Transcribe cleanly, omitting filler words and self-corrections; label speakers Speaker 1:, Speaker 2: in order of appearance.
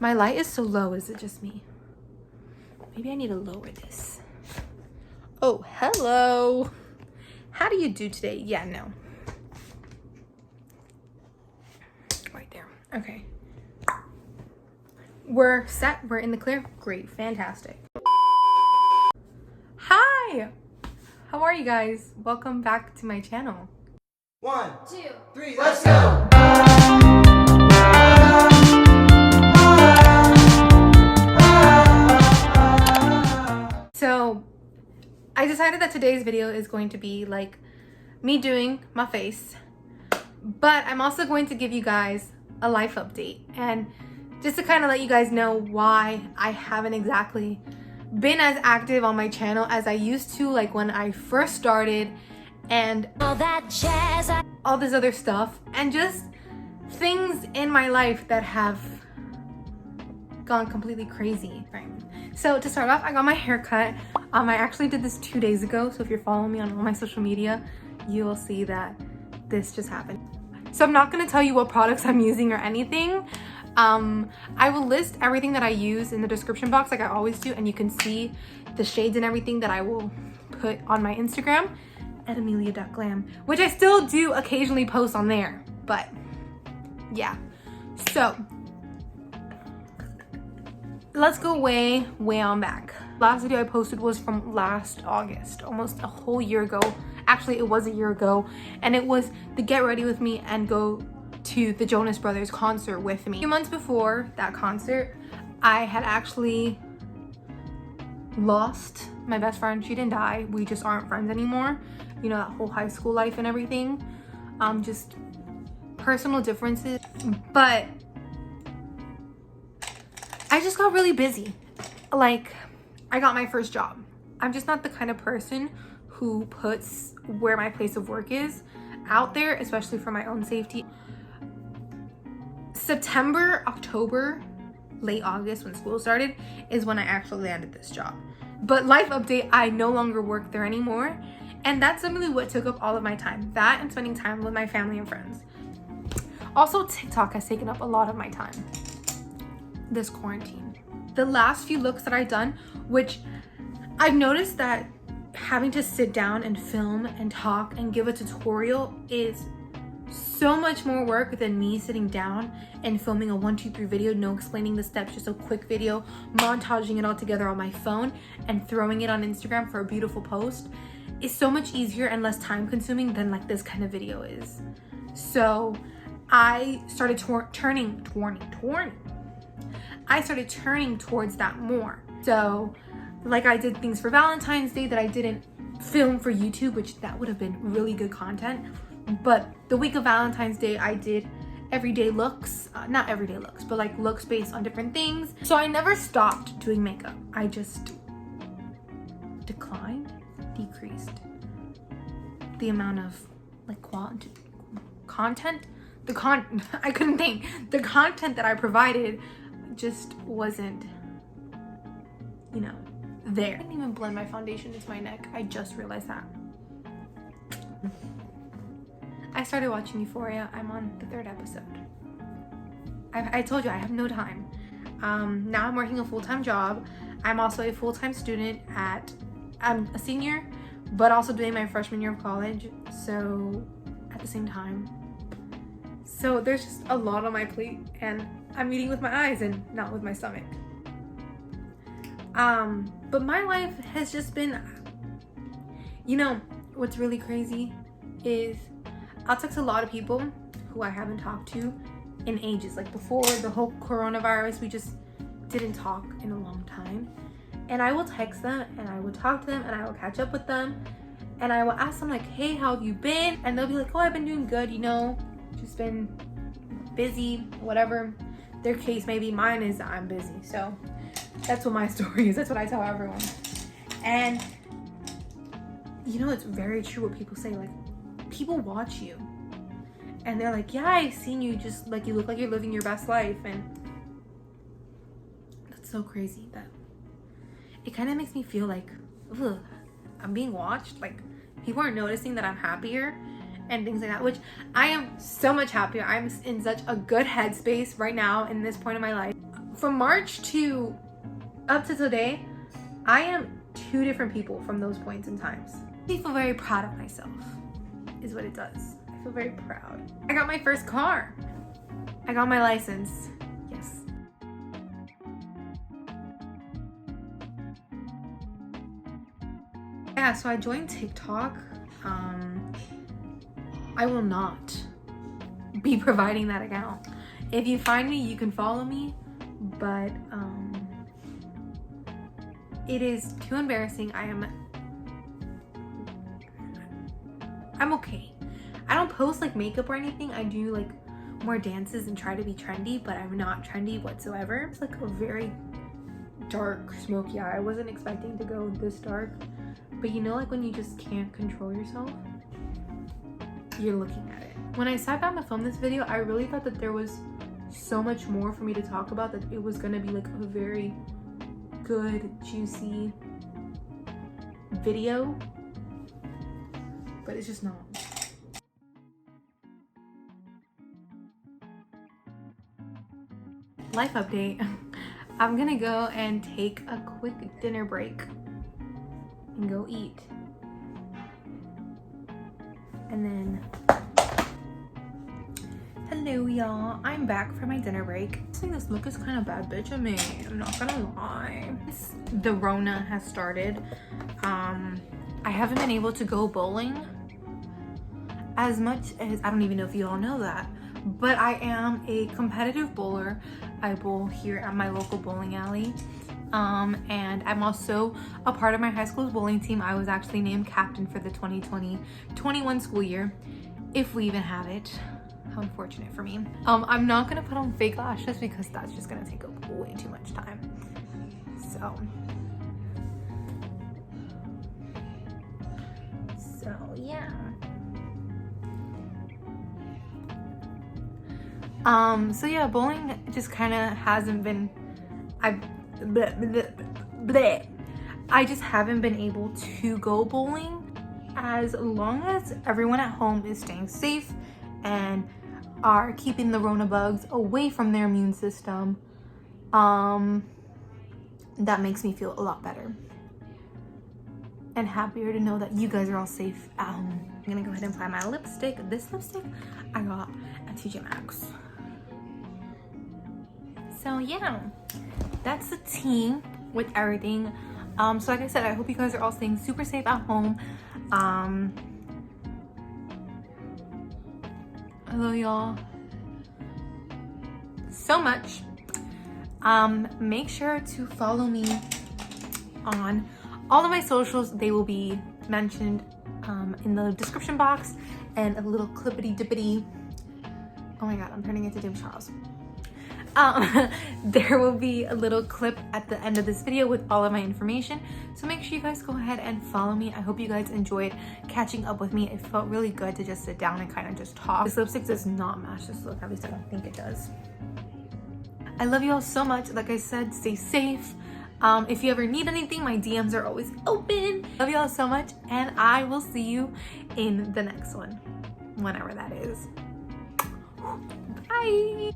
Speaker 1: My light is so low. Is it just me? Maybe I need to lower this. Oh, hello. How do you do today? Yeah, no. Right there. Okay. We're set. We're in the clear. Great. Fantastic. Hi. How are you guys? Welcome back to my channel.
Speaker 2: 1, 2, 3, let's go!
Speaker 1: So I decided that today's video is going to be like me doing my face, but I'm also going to give you guys a life update and just to kind of let you guys know why I haven't exactly been as active on my channel as I used to, like when I first started, and all that jazz, all this other stuff, and just things in my life that have gone completely crazy. Right. So to start off, I got my hair cut. I actually did this 2 days ago, so if you're following me on all my social media, you will see that this just happened. So I'm not going to tell you what products I'm using or anything. I will list everything that I use in the description box like I always do, and you can see the shades and everything that I will put on my Instagram at amelia.glam, which I still do occasionally post on there, but yeah. So let's go way on back. Last video I posted was from last August, almost a whole year ago. Actually, it was a year ago, and it was the get ready with me and go to the Jonas Brothers concert with me. A few months before that concert, I had actually lost my best friend. She didn't die. We just aren't friends anymore. You know, that whole high school life and everything. Just personal differences. But I just got really busy. Like, I got my first job. I'm just not the kind of person who puts where my place of work is out there, especially for my own safety. September, October, late August when school started is when I actually landed this job. But life update, I no longer work there anymore. And that's simply what took up all of my time. That and spending time with my family and friends. Also, TikTok has taken up a lot of my time this quarantine. The last few looks that I've done, which I've noticed that having to sit down and film and talk and give a tutorial is so much more work than me sitting down and filming a 1, 2, 3 video, no explaining the steps, just a quick video, montaging it all together on my phone and throwing it on Instagram for a beautiful post is so much easier and less time consuming than like this kind of video is. So I started turning towards that more. So like I did things for Valentine's Day that I didn't film for YouTube, which that would have been really good content. But the week of Valentine's Day, I did everyday looks, not everyday looks, but like looks based on different things. So I never stopped doing makeup. I just decreased the amount of like content. I couldn't think. The content that I provided just wasn't, you know, there. I didn't even blend my foundation into my neck. I just realized that. I started watching Euphoria. I'm on the 3rd episode. I told you I have no time. Now I'm working a full-time job. I'm also a full-time student I'm a senior, but also doing my freshman year of college. So at the same time. So there's just a lot on my plate and I'm eating with my eyes and not with my stomach. But my life has just been, you know, what's really crazy is I'll text a lot of people who I haven't talked to in ages. Like before the whole coronavirus, we just didn't talk in a long time. And I will text them and I will talk to them and I will catch up with them. And I will ask them like, hey, how have you been? And they'll be like, oh, I've been doing good, you know, just been busy, whatever their case may be. Mine is I'm busy. So that's what my story is. That's what I tell everyone. And you know, it's very true what people say. Like, people watch you and they're like, yeah, I've seen you, just like you look like you're living your best life. And that's so crazy that it kind of makes me feel like, ugh, I'm being watched. Like people are noticing that I'm happier and things like that, which I am so much happier. I'm in such a good headspace right now in this point of my life. from March to up to today, I am 2 different people from those points in times. I feel very proud of myself, is what it does. I feel very proud. I got my first car. I got my license. Yes. Yeah, so I joined TikTok. I will not be providing that account. If you find me, you can follow me, but it is too embarrassing. I'm okay. I don't post like makeup or anything. I do like more dances and try to be trendy, but I'm not trendy whatsoever. It's like a very dark smoky eye. I wasn't expecting to go this dark, but you know, like when you just can't control yourself, you're looking at it. When I sat down to film this video, I really thought that there was so much more for me to talk about, that it was gonna be like a very good, juicy video, but it's just not. Life update. I'm gonna go and take a quick dinner break and go eat. And then, hello y'all, I'm back for my dinner break. I think this look is kind of bad bitch of me, I'm not gonna lie. The Rona has started. I haven't been able to go bowling as much as, I don't even know if you all know that, but I am a competitive bowler. I bowl here at my local bowling alley. And I'm also a part of my high school's bowling team. I was actually named captain for the 2020-21 school year, if we even have it. How unfortunate for me. I'm not gonna put on fake lashes because that's just gonna take up way too much time. So yeah. So yeah, bowling just kind of hasn't been, I just haven't been able to go bowling. As long as everyone at home is staying safe and are keeping the Rona bugs away from their immune system, that makes me feel a lot better and happier to know that you guys are all safe at home. I'm gonna go ahead and apply my lipstick. This lipstick I got at TJ Maxx. So yeah, that's the tea with everything. So like I said, I hope you guys are all staying super safe at home. I love y'all so much. Make sure to follow me on all of my socials. They will be mentioned in the description box, and a little clippity dippity. Oh my god, I'm turning into Jim Charles. There will be a little clip at the end of this video with all of my information, so make sure you guys go ahead and follow me. I hope you guys enjoyed catching up with me. It felt really good to just sit down and kind of just talk. This lipstick does not match this look, at least I don't think it does. I love you all so much. Like I said, stay safe. If you ever need anything, my DMs are always open. Love you all so much, and I will see you in the next one, whenever that is. Bye.